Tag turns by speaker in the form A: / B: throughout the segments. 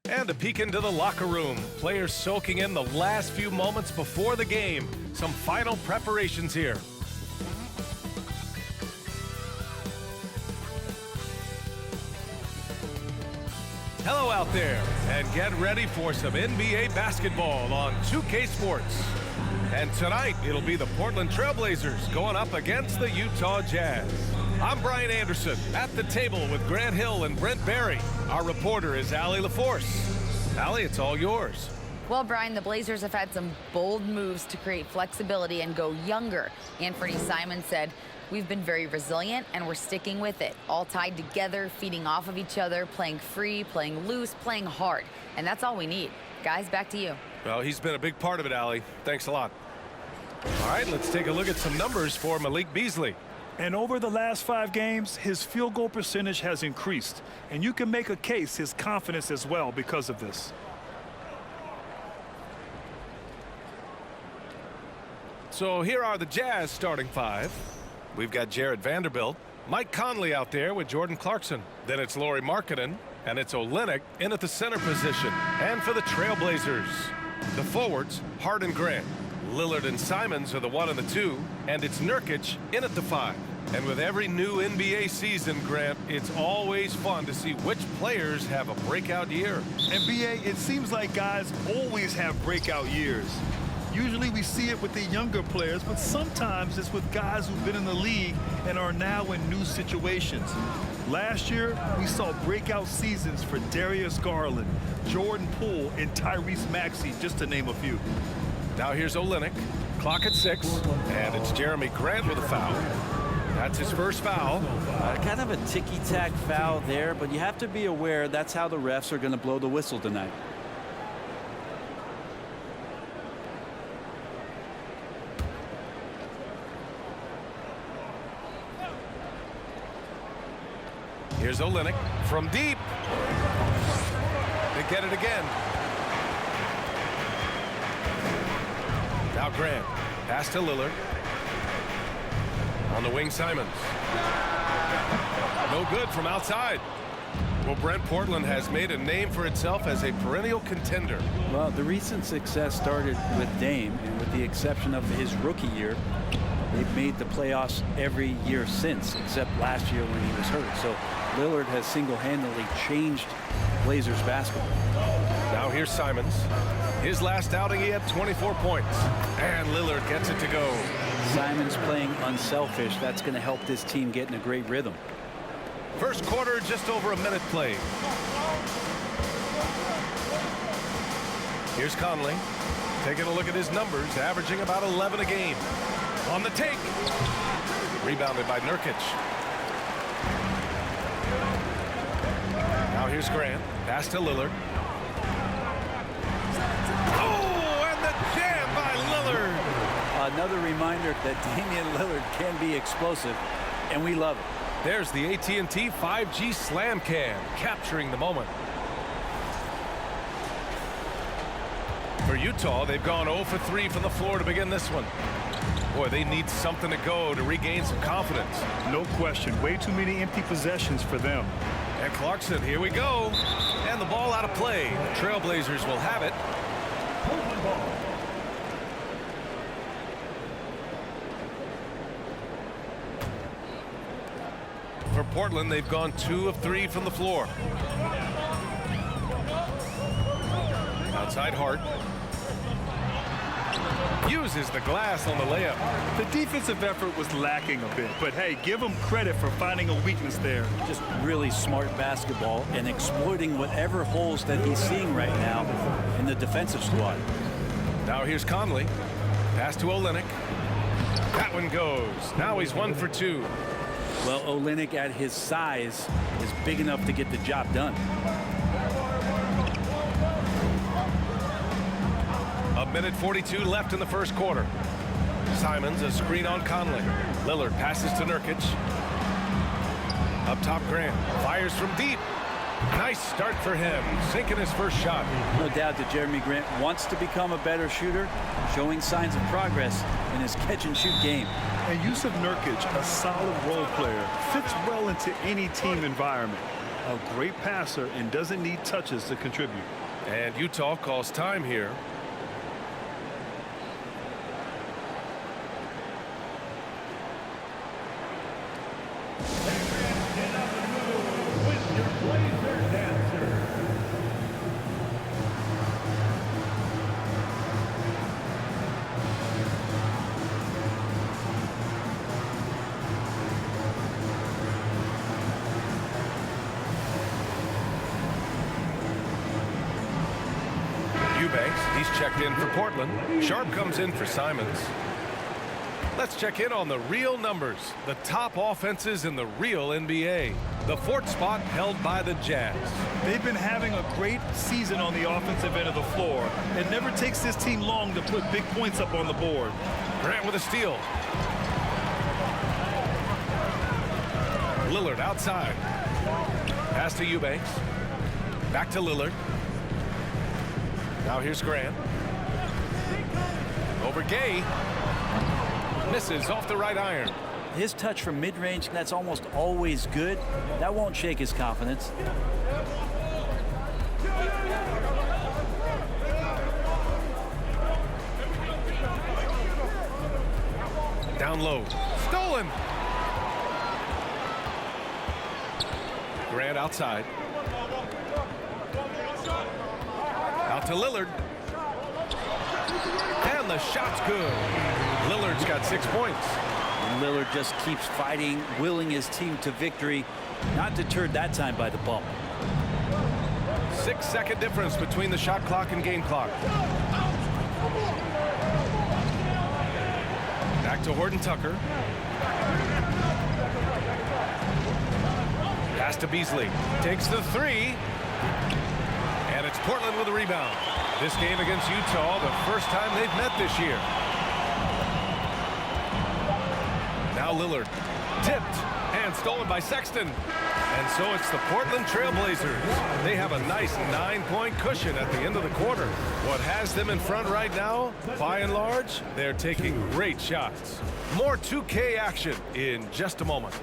A: And a peek into the locker room. Players soaking in the last few moments before the game. Some final preparations here. Hello out there, and get ready for some NBA basketball on 2K Sports. And tonight, it'll be the Portland Trailblazers going up against the Utah Jazz. I'm Brian Anderson, at the table with Grant Hill and Brent Barry. Our reporter is Allie LaForce. Allie, it's all yours.
B: Well, Brian, the Blazers have had some bold moves to create flexibility and go younger. Anthony Simons said, "We've been very resilient, and we're sticking with it. All tied together, feeding off of each other, playing free, playing loose, playing hard. And that's all we need." Guys, back to you.
A: Well, he's been a big part of it, Allie. Thanks a lot. All right, let's take a look at some numbers for Malik Beasley.
C: And over the last 5 games, his field goal percentage has increased. And you can make a case his confidence as well because of this.
A: So here are the Jazz starting 5. We've got Jared Vanderbilt, Mike Conley out there with Jordan Clarkson. Then it's Lauri Markkanen, and it's Olynyk in at the center position. And for the Trailblazers, the forwards, Hart and Grant. Lillard and Simons are the 1 and the 2, and it's Nurkic in at the 5. And with every new NBA season, Grant, it's always fun to see which players have a breakout year.
D: NBA, it seems like guys always have breakout years. Usually we see it with the younger players, but sometimes it's with guys who've been in the league and are now in new situations. Last year, we saw breakout seasons for Darius Garland, Jordan Poole, and Tyrese Maxey, just to name a few.
A: Now here's Olynyk, clock at 6, and it's Jeremy Grant with a foul. That's his first foul.
E: Kind of a ticky-tack foul there, but you have to be aware that's how the refs are going to blow the whistle tonight.
A: Here's Olynyk from deep. They get it again. Now Grant, pass to Lillard. On the wing, Simons. No good from outside. Well, Brent, Portland has made a name for itself as a perennial contender.
E: Well, the recent success started with Dame, and with the exception of his rookie year, they've made the playoffs every year since, except last year when he was hurt. So Lillard has single-handedly changed Blazers basketball.
A: Now here's Simons. His last outing, he had 24 points. And Lillard gets it to go.
E: Simons playing unselfish. That's going to help this team get in a great rhythm.
A: First quarter, just over a minute played. Here's Conley. Taking a look at his numbers, averaging about 11 a game. On the take. Rebounded by Nurkic. Now here's Grant. Pass to Lillard. Oh, and the jam by Lillard.
E: Another reminder that Damian Lillard can be explosive, and we love it.
A: There's the AT&T 5G Slam Cam, capturing the moment. For Utah, they've gone 0 for 3 from the floor to begin this one. Boy, they need something to go to regain some confidence.
C: No question. Way too many empty possessions for them.
A: And Clarkson, here we go. And the ball out of play. The Trailblazers will have it. For Portland, they've gone 2 of 3 from the floor. Outside Hart. Uses the glass on the layup.
C: The defensive effort was lacking a bit, but hey, give him credit for finding a weakness there.
E: Just really smart basketball and exploiting whatever holes that he's seeing right now in the defensive squad.
A: Now here's Conley. Pass to Olynyk. That one goes. Now he's 1 for 2.
E: Well, Olynyk at his size is big enough to get the job done.
A: A minute 42 left in the first quarter. Simons, a screen on Conley. Lillard passes to Nurkic. Up top, Grant fires from deep. Nice start for him, sinking his first shot.
E: No doubt that Jeremy Grant wants to become a better shooter, showing signs of progress in his catch-and-shoot game.
C: And Yusuf Nurkic, a solid role player, fits well into any team environment.
D: A great passer and doesn't need touches to contribute.
A: And Utah calls time here. He's checked in for Portland. Sharp comes in for Simons. Let's check in on the real numbers. The top offenses in the real NBA. The fourth spot held by the Jazz.
D: They've been having a great season on the offensive end of the floor. It never takes this team long to put big points up on the board.
A: Grant with a steal. Lillard outside. Pass to Eubanks. Back to Lillard. Now here's Grant. Over Gay. Misses off the right iron.
E: His touch from mid-range, that's almost always good. That won't shake his confidence.
A: Down low. Stolen. Grant outside. Out to Lillard. And the shot's good. Lillard's got 6 points.
E: And Lillard just keeps fighting, willing his team to victory. Not deterred that time by the bump.
A: 6-second difference between the shot clock and game clock. Back to Horton Tucker. Pass to Beasley. Takes the three. And it's Portland with a rebound. This game against Utah, the first time they've met this year. Now Lillard. Tipped and stolen by Sexton. And so it's the Portland Trailblazers. They have a nice 9-point cushion at the end of the quarter. What has them in front right now, by and large, they're taking great shots. More 2K action in just a moment.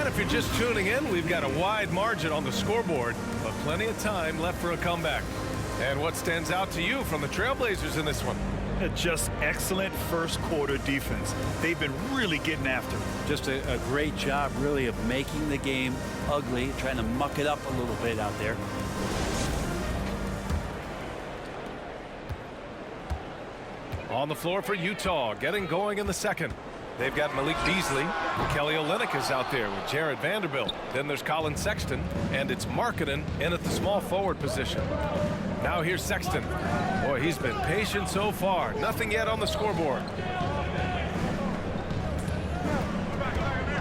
A: If you're just tuning in, we've got a wide margin on the scoreboard, but plenty of time left for a comeback. And what stands out to you from the Trailblazers in this one?
D: Just excellent first quarter defense. They've been really getting after it.
E: Just a great job, really, of making the game ugly, trying to muck it up a little bit out there.
A: On the floor for Utah, getting going in the second. They've got Malik Beasley. Kelly Olynyk is out there with Jared Vanderbilt. Then there's Colin Sexton, and it's Markkanen in at the small forward position. Now here's Sexton. Boy, he's been patient so far. Nothing yet on the scoreboard.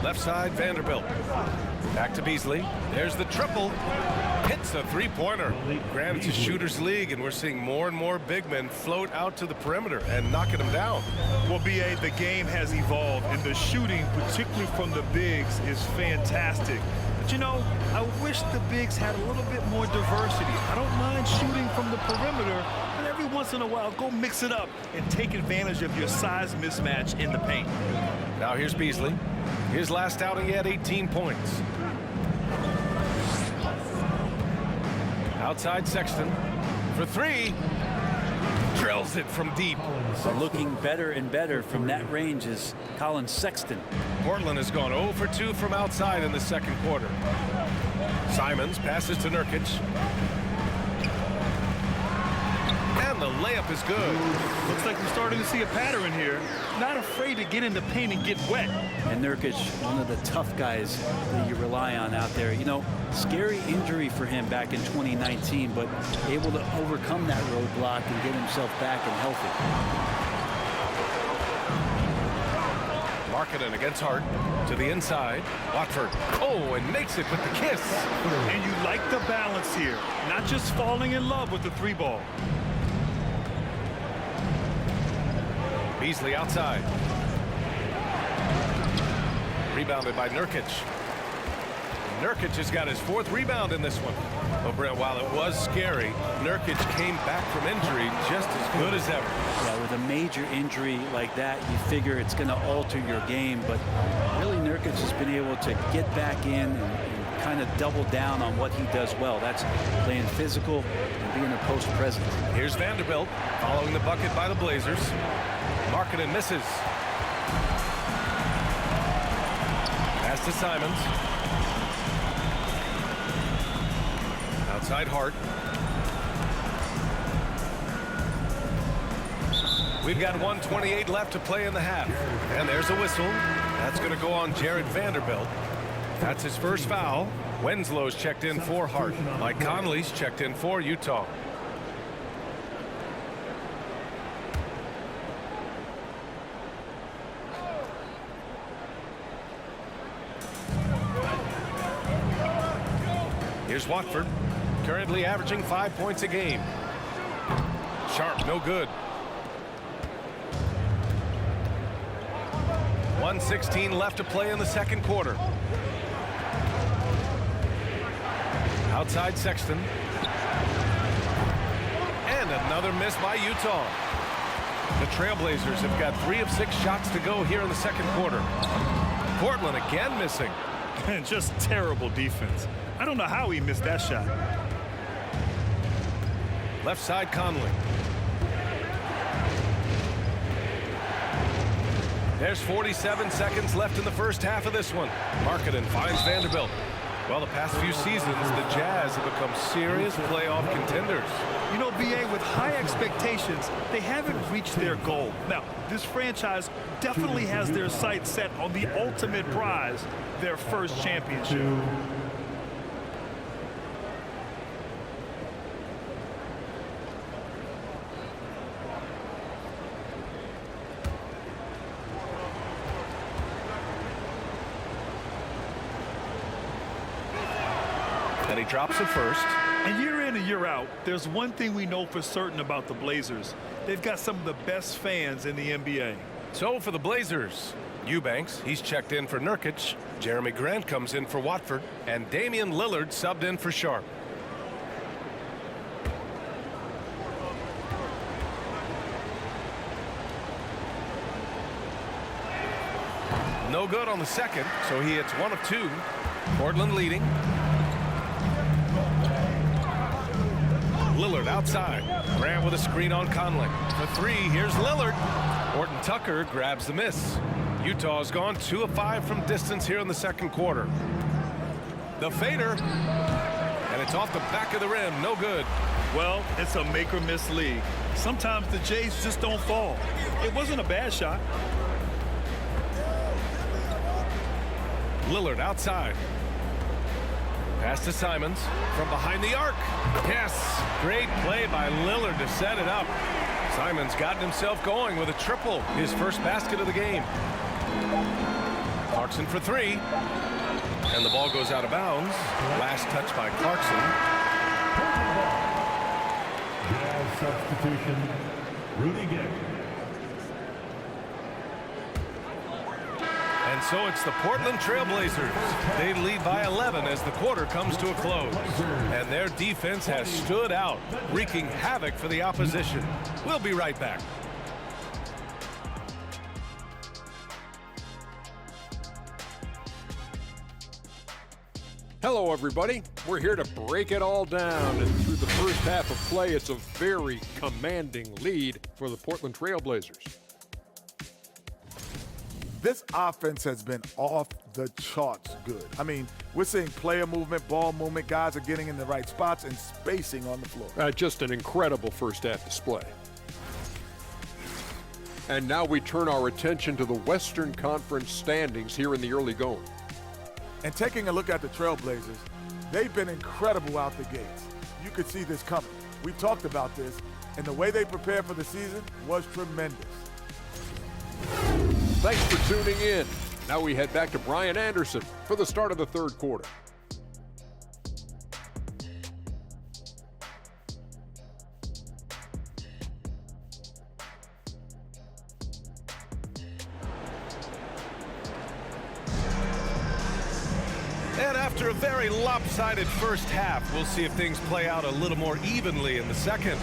A: Left side, Vanderbilt. Back to Beasley. There's the triple. Hits the three-pointer. Granted, it's a shooter's league, and we're seeing more and more big men float out to the perimeter and knocking them down.
D: Well, B.A., the game has evolved, and the shooting, particularly from the bigs, is fantastic. But, you know, I wish the bigs had a little bit more diversity. I don't mind shooting from the perimeter, but every once in a while, go mix it up and take advantage of your size mismatch in the paint.
A: Now here's Beasley. His last outing, he had 18 points. Outside Sexton for three. Drills it from deep.
E: Looking better and better from that range is Colin Sexton.
A: Portland has gone 0 for 2 from outside in the second quarter. Simons passes to Nurkic. And the layup is good.
D: Looks like we're starting to see a pattern here. Not afraid to get in the paint and get wet.
E: And Nurkic, one of the tough guys that you rely on out there. You know, scary injury for him back in 2019, but able to overcome that roadblock and get himself back and healthy.
A: Markkanen against Hart to the inside. Watford. Oh, and makes it with the kiss.
D: And you like the balance here. Not just falling in love with the three ball. Beasley outside.
A: Rebounded by Nurkic. Nurkic has got his 4th rebound in this one. Well, Brent, while it was scary, Nurkic came back from injury just as good as ever.
E: Yeah, with a major injury like that, you figure it's going to alter your game. But really, Nurkic has been able to get back in and kind of double down on what he does well. That's playing physical and being a post presence.
A: Here's Vanderbilt following the bucket by the Blazers. Markkanen misses. Pass to Simons. Outside Hart. We've got 1:28 left to play in the half. And there's a whistle. That's going to go on Jared Vanderbilt. That's his first foul. Wenslow's checked in for Hart. Mike Conley's checked in for Utah. Here's Watford, currently averaging 5 points a game. Sharp, no good. 1:16 left to play in the second quarter. Outside Sexton. And another miss by Utah. The Trailblazers have got 3 of 6 shots to go here in the second quarter. Portland again missing.
C: And just terrible defense. I don't know how he missed that shot.
A: Left side Conley. There's 47 seconds left in the first half of this one. Markkanen finds Vanderbilt. Well, the past few seasons, the Jazz have become serious playoff contenders.
C: You know, BA, with high expectations, they haven't reached their goal. Now, this franchise definitely has their sights set on the ultimate prize, their first championship.
A: And he drops it first.
C: And year in and year out, there's one thing we know for certain about the Blazers. They've got some of the best fans in the NBA.
A: So for the Blazers, Eubanks, he's checked in for Nurkic. Jeremy Grant comes in for Watford. And Damian Lillard subbed in for Sharp. No good on the second, so he hits 1 of 2. Portland leading. Lillard outside. Grant with a screen on Conley. For 3, here's Lillard. Horton Tucker grabs the miss. Utah's gone 2 of 5 from distance here in the second quarter. The fader. And it's off the back of the rim. No good.
C: Well, it's a make or miss league. Sometimes the Jays just don't fall. It wasn't a bad shot.
A: Lillard outside. Pass to Simons from behind the arc. Yes, great play by Lillard to set it up. Simons gotten himself going with a triple, his first basket of the game. Clarkson for 3. And the ball goes out of bounds. Last touch by Clarkson.
F: Jazz substitution, Rudy Gay.
A: And so it's the Portland Trailblazers. They lead by 11 as the quarter comes to a close. And their defense has stood out, wreaking havoc for the opposition. We'll be right back.
G: Hello, everybody. We're here to break it all down. And through the first half of play, it's a very commanding lead for the Portland Trailblazers.
H: This offense has been off the charts good. I mean, we're seeing player movement, ball movement. Guys are getting in the right spots and spacing on the floor.
G: Just an incredible first half display. And now we turn our attention to the Western Conference standings here in the early going.
H: And taking a look at the Trailblazers, they've been incredible out the gates. You could see this coming. We talked about this, and the way they prepared for the season was tremendous.
G: Thanks for tuning in. Now we head back to Brian Anderson for the start of the third quarter.
A: After a very lopsided first half, we'll see if things play out a little more evenly in the second.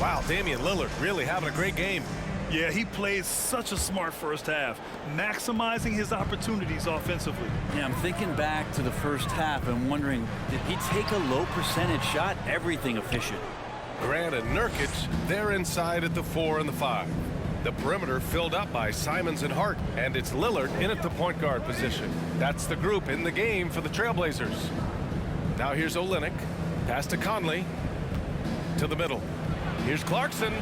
A: Wow, Damian Lillard really having a great game.
C: Yeah, he played such a smart first half, maximizing his opportunities offensively.
E: Yeah, I'm thinking back to the first half and wondering, did he take a low percentage shot? Everything efficient.
A: Grant and Nurkic, they're inside at the 4 and the 5. The perimeter filled up by Simons and Hart, and it's Lillard in at the point guard position. That's the group in the game for the Trailblazers. Now here's Olynyk, pass to Conley, to the middle. Here's Clarkson.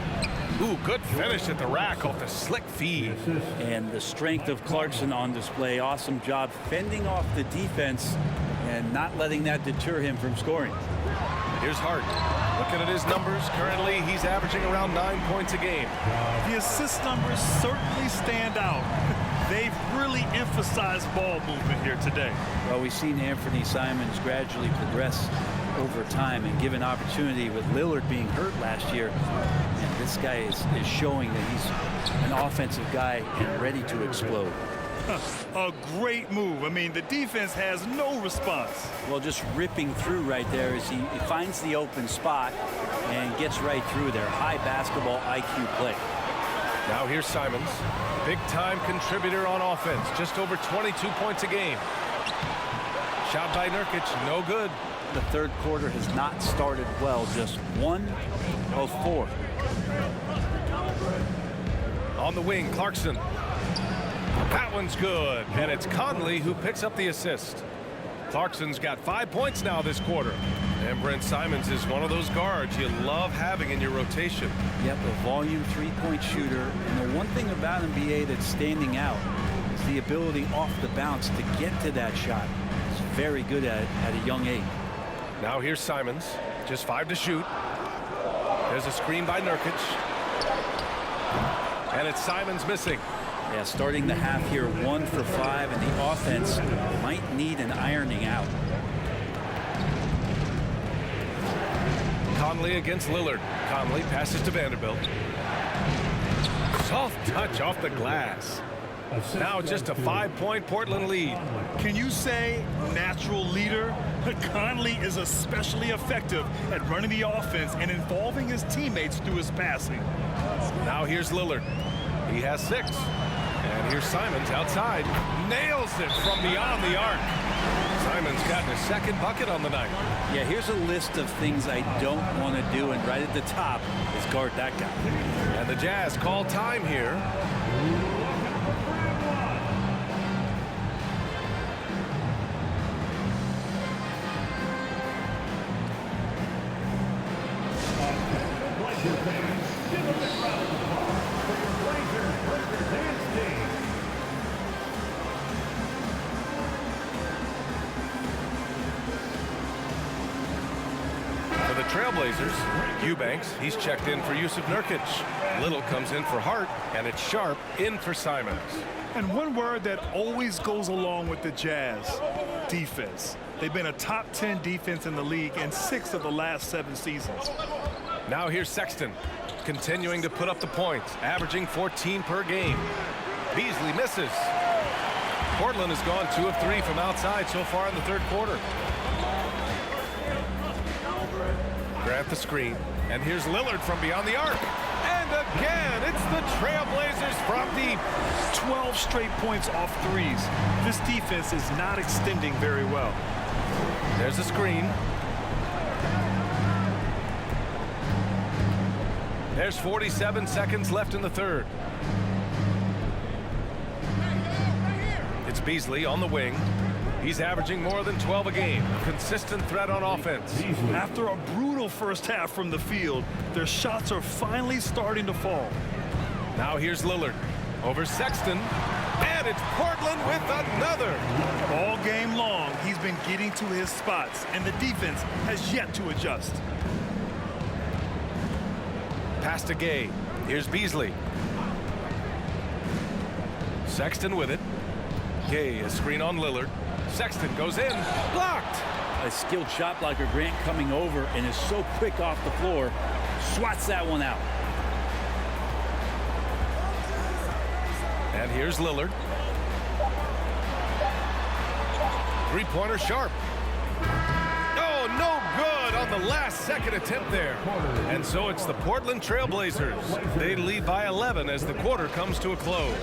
A: Ooh, good finish at the rack off the slick feed.
E: And the strength of Clarkson on display. Awesome job fending off the defense and not letting that deter him from scoring.
A: Here's Hart. Looking at his numbers, currently he's averaging around 9 points a game.
C: The assist numbers certainly stand out. They've really emphasized ball movement here today.
E: Well, we've seen Anthony Simons gradually progress over time and given opportunity with Lillard being hurt last year. And this guy is showing that he's an offensive guy and ready to explode.
C: A great move. I mean, the defense has no response.
E: Well, just ripping through right there as he finds the open spot and gets right through there. High basketball IQ play.
A: Now here's Simons, big-time contributor on offense, just over 22 points a game. Shot by Nurkic, no good.
E: The third quarter has not started well, just 1 of 4.
A: On the wing, Clarkson. That one's good, and it's Conley who picks up the assist. Clarkson's got 5 points now this quarter. And Brent Simons is one of those guards you love having in your rotation.
E: Yep, a volume three-point shooter. And the one thing about NBA that's standing out is the ability off the bounce to get to that shot. He's very good at it at a young age.
A: Now here's Simons, just 5 to shoot. There's a screen by Nurkic. And it's Simons missing.
E: Yeah, starting the half here 1 for 5, and the offense might need an ironing out.
A: Conley against Lillard. Conley passes to Vanderbilt. Soft touch off the glass. Now just a 5-point Portland lead.
C: Can you say natural leader? Conley is especially effective at running the offense and involving his teammates through his passing.
A: Now here's Lillard. He has 6. And here's Simons outside. Nails it from beyond the arc. Simons gotten his second bucket on the night.
E: Yeah, here's a list of things I don't want to do, and right at the top is guard that guy.
A: And the Jazz call time here. For the Trailblazers, Eubanks, he's checked in for Yusuf Nurkic. Little comes in for Hart, and it's Sharp in for Simons.
C: And one word that always goes along with the Jazz, defense. They've been a top 10 defense in the league in 6 of the last 7 seasons.
A: Now here's Sexton, continuing to put up the points, averaging 14 per game. Beasley misses. Portland has gone 2 of 3 from outside so far in the third quarter. Grant the screen, and here's Lillard from beyond the arc. And again, it's the Trailblazers from deep.
C: 12 straight points off threes. This defense is not extending very well.
A: There's a screen. There's 47 seconds left in the third. It's Beasley on the wing. He's averaging more than 12 a game. A consistent threat on offense.
C: After a brutal first half from the field, their shots are finally starting to fall.
A: Now here's Lillard over Sexton. And it's Portland with another.
C: All game long, he's been getting to his spots, and the defense has yet to adjust.
A: Pass to Gay. Here's Beasley. Sexton with it. Gay, a screen on Lillard. Sexton goes in. Blocked.
E: A skilled shot blocker, Grant, coming over and is so quick off the floor. Swats that one out.
A: And here's Lillard. Three-pointer Sharp. last-second attempt there. And so it's the Portland Trailblazers. They lead by 11 as the quarter comes to a close.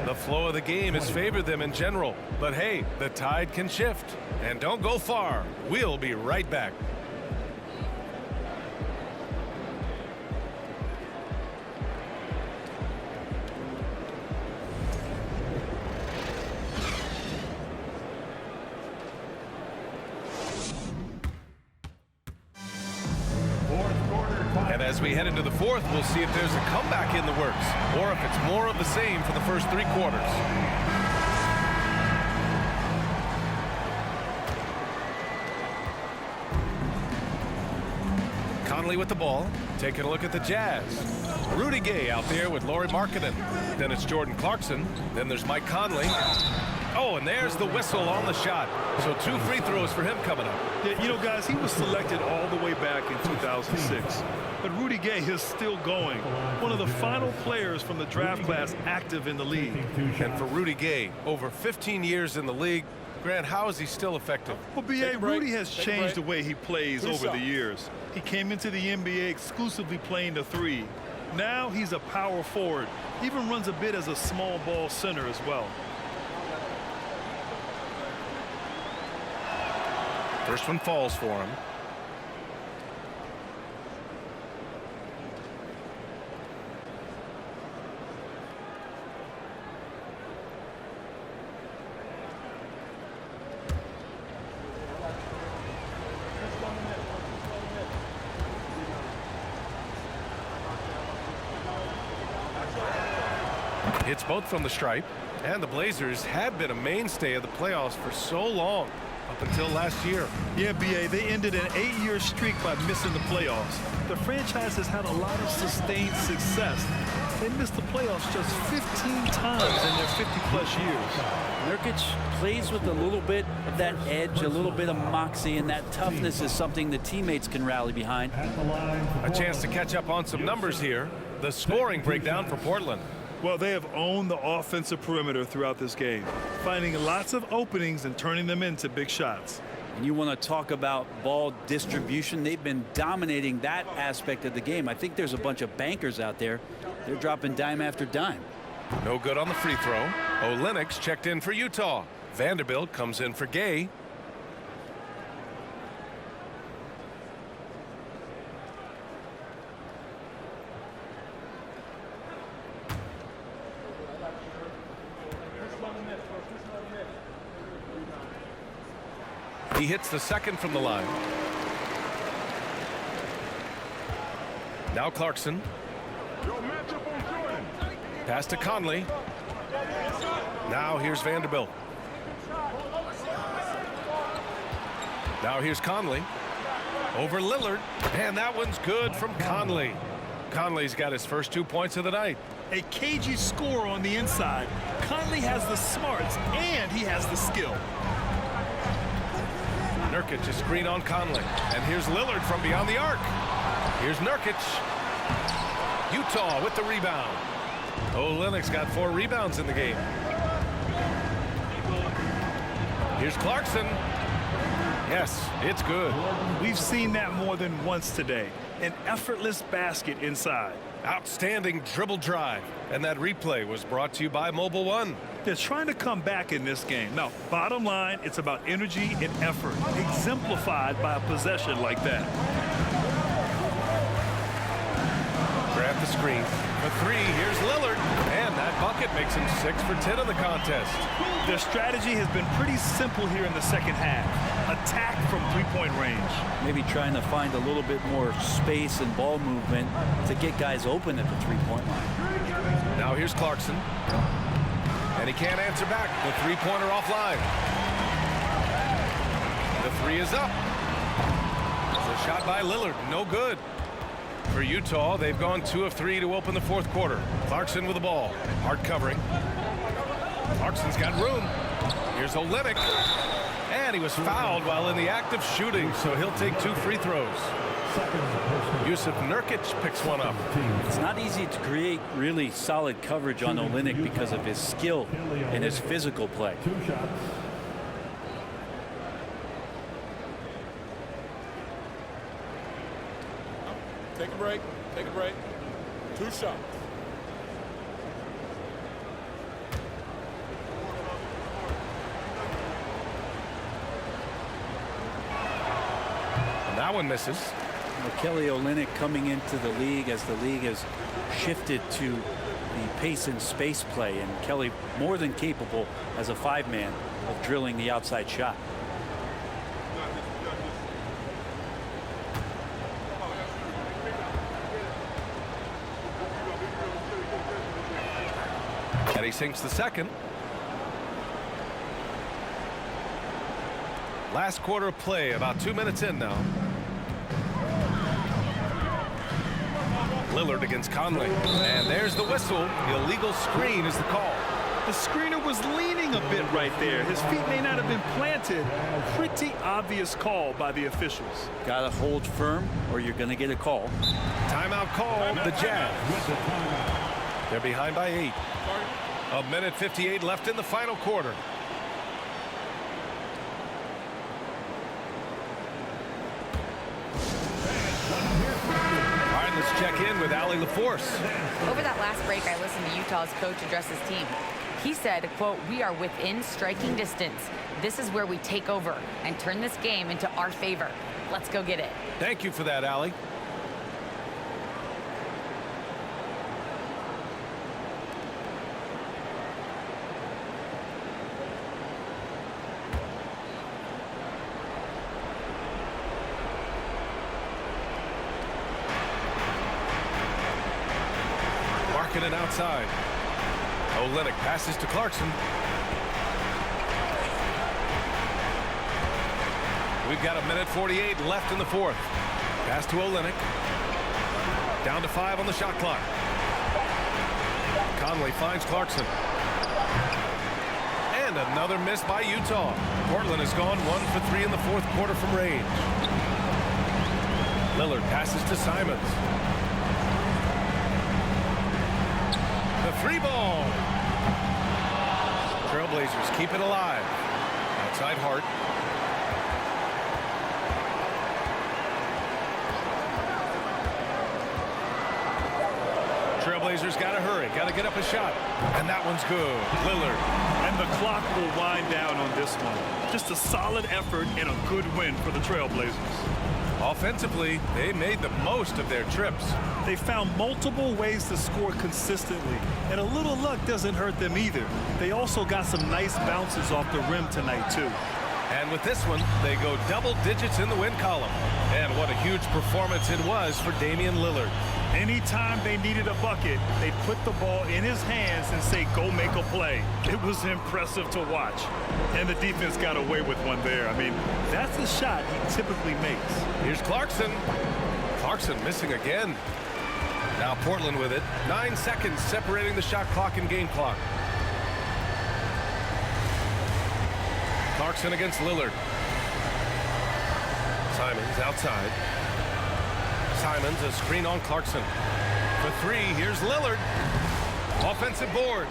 A: The flow of the game has favored them in general. But hey, the tide can shift. And don't go far. We'll be right back. And as we head into the fourth, we'll see if there's a comeback in the works or if it's more of the same for the first 3 quarters. Conley with the ball, taking a look at the Jazz. Rudy Gay out there with Lauri Markkanen. Then it's Jordan Clarkson. Then there's Mike Conley. Oh, and there's the whistle on the shot. So 2 free throws for him coming up.
D: Yeah, you know, guys, he was selected all the way back in 2006. But Rudy Gay is still going. One of the final players from the draft class active in the league.
A: And for Rudy Gay, over 15 years in the league, Grant, how is he still effective?
D: Well, B.A., Rudy has changed the way he plays over the years. He came into the NBA exclusively playing the 3. Now he's a power forward. He even runs a bit as a small ball center as well.
A: First one falls for him. Hits both from the stripe, and the Blazers had been a mainstay of the playoffs for so long, up until last year.
D: Yeah, B.A., they ended an 8-year streak by missing the playoffs. The franchise has had a lot of sustained success. They missed the playoffs just 15 times in their 50-plus years.
E: Nurkic plays with a little bit of that edge, a little bit of moxie, and that toughness is something the teammates can rally behind.
A: A chance to catch up on some numbers here. The scoring breakdown for Portland.
D: Well, they have owned the offensive perimeter throughout this game, finding lots of openings and turning them into big shots.
E: And you want to talk about ball distribution. They've been dominating that aspect of the game. I think there's a bunch of bankers out there. They're dropping dime after dime.
A: No good on the free throw. Olenek's checked in for Utah. Vanderbilt comes in for Gay. He hits the second from the line. Now Clarkson. Pass to Conley. Now here's Vanderbilt. Now here's Conley. Over Lillard. And that one's good from Conley. Conley's got his first 2 points of the night.
C: A cagey score on the inside. Conley has the smarts and he has the skill.
A: Nurkic is screen on Conley. And here's Lillard from beyond the arc. Here's Nurkic. Utah with the rebound. Olenek's got 4 rebounds in the game. Here's Clarkson. Yes, it's good.
C: We've seen that more than once today. An effortless basket inside.
A: Outstanding dribble drive. And that replay was brought to you by Mobile One.
C: They're trying to come back in this game. Now, bottom line, it's about energy and effort, exemplified by a possession like that.
A: Grab the screen. For 3, here's Lillard. And that bucket makes him 6 for 10 in the contest.
C: Their strategy has been pretty simple here in the second half. Attack from 3-point range.
E: Maybe trying to find a little bit more space and ball movement to get guys open at the 3-point line.
A: Now here's Clarkson. And he can't answer back. The 3-pointer offline. The 3 is up. The shot by Lillard, no good. For Utah, they've gone 2 of 3 to open the fourth quarter. Clarkson with the ball. Hard covering. Clarkson's got room. Here's Olenek. And he was fouled while in the act of shooting, so he'll take 2 free throws. Yusuf Nurkic picks one up.
E: It's not easy to create really solid coverage on Olenek because of his skill and his physical play.
F: 2 shots.
G: Take a break. Take a break. 2 shots.
A: And that one misses.
E: Kelly Olynyk coming into the league as the league has shifted to the pace and space play, and Kelly more than capable as a 5-man of drilling the outside shot.
A: And he sinks the second. Last quarter of play, about 2 minutes in now. Lillard against Conley. And there's the whistle. The illegal screen is the call.
C: The screener was leaning a bit right there. His feet may not have been planted. Pretty obvious call by the officials.
E: Got to hold firm or you're going to get a call.
A: Timeout called, the Jazz. They're behind by 8. 1:58 left in the final quarter. All right, let's check in with Allie LaForce.
B: Over that last break, I listened to Utah's coach address his team. He said, quote, "We are within striking distance. This is where we take over and turn this game into our favor. Let's go get it."
A: Thank you for that, Allie. Marking it outside. Olynyk passes to Clarkson. We've got 1:48 left in the fourth. Pass to Olynyk. Down to 5 on the shot clock. Conley finds Clarkson. And another miss by Utah. Portland has gone 1 for 3 in the fourth quarter from range. Lillard passes to Simons. The 3 ball. Trailblazers keep it alive. Outside Hart. Trailblazers got to hurry. Got to get up a shot. And that one's good. Lillard.
C: And the clock will wind down on this one. Just a solid effort and a good win for the Trailblazers.
A: Offensively, they made the most of their trips.
C: They found multiple ways to score consistently, and a little luck doesn't hurt them either. They also got some nice bounces off the rim tonight, too.
A: And with this one, they go double digits in the win column. And what a huge performance it was for Damian Lillard.
C: Anytime they needed a bucket, they'd put the ball in his hands and say, "Go make a play." It was impressive to watch. And the defense got away with one there. I mean, that's the shot he typically makes.
A: Here's Clarkson. Clarkson missing again. Now Portland with it. 9 seconds separating the shot clock and game clock. Clarkson against Lillard. Simons outside. Simons, a screen on Clarkson. For 3, here's Lillard. Offensive board.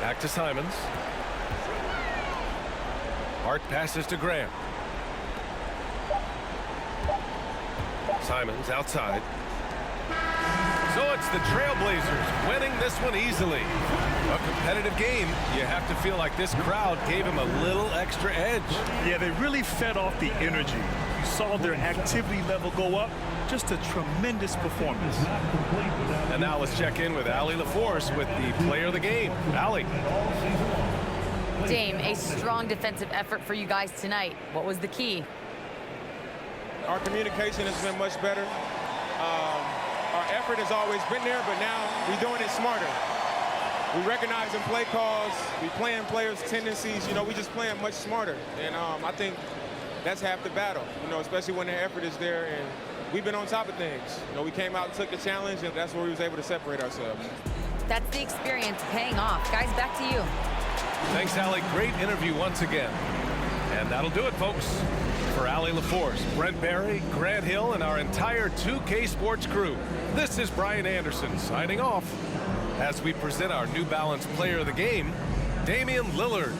A: Back to Simons. Hart passes to Graham. Simons outside. So it's the Trailblazers winning this one easily. A competitive game. You have to feel like this crowd gave him a little extra edge.
C: Yeah, they really fed off the energy. You saw their activity level go up. Just a tremendous performance.
A: And now let's check in with Allie LaForce with the player of the game. Allie.
B: Dame, a strong defensive effort for you guys tonight. What was the key?
I: Our communication has been much better. Our effort has always been there, but now we're doing it smarter. We recognizing play calls. We playing players' tendencies. You know, we just playing much smarter. And I think that's half the battle, you know, especially when their effort is there. And we've been on top of things. You know, we came out and took the challenge, and that's where we was able to separate ourselves.
B: That's the experience paying off. Guys, back to you.
A: Thanks, Allie. Great interview once again. And that'll do it, folks. For Allie LaForce, Brent Barry, Grant Hill, and our entire 2K Sports crew, this is Brian Anderson signing off as we present our New Balance Player of the Game, Damian Lillard.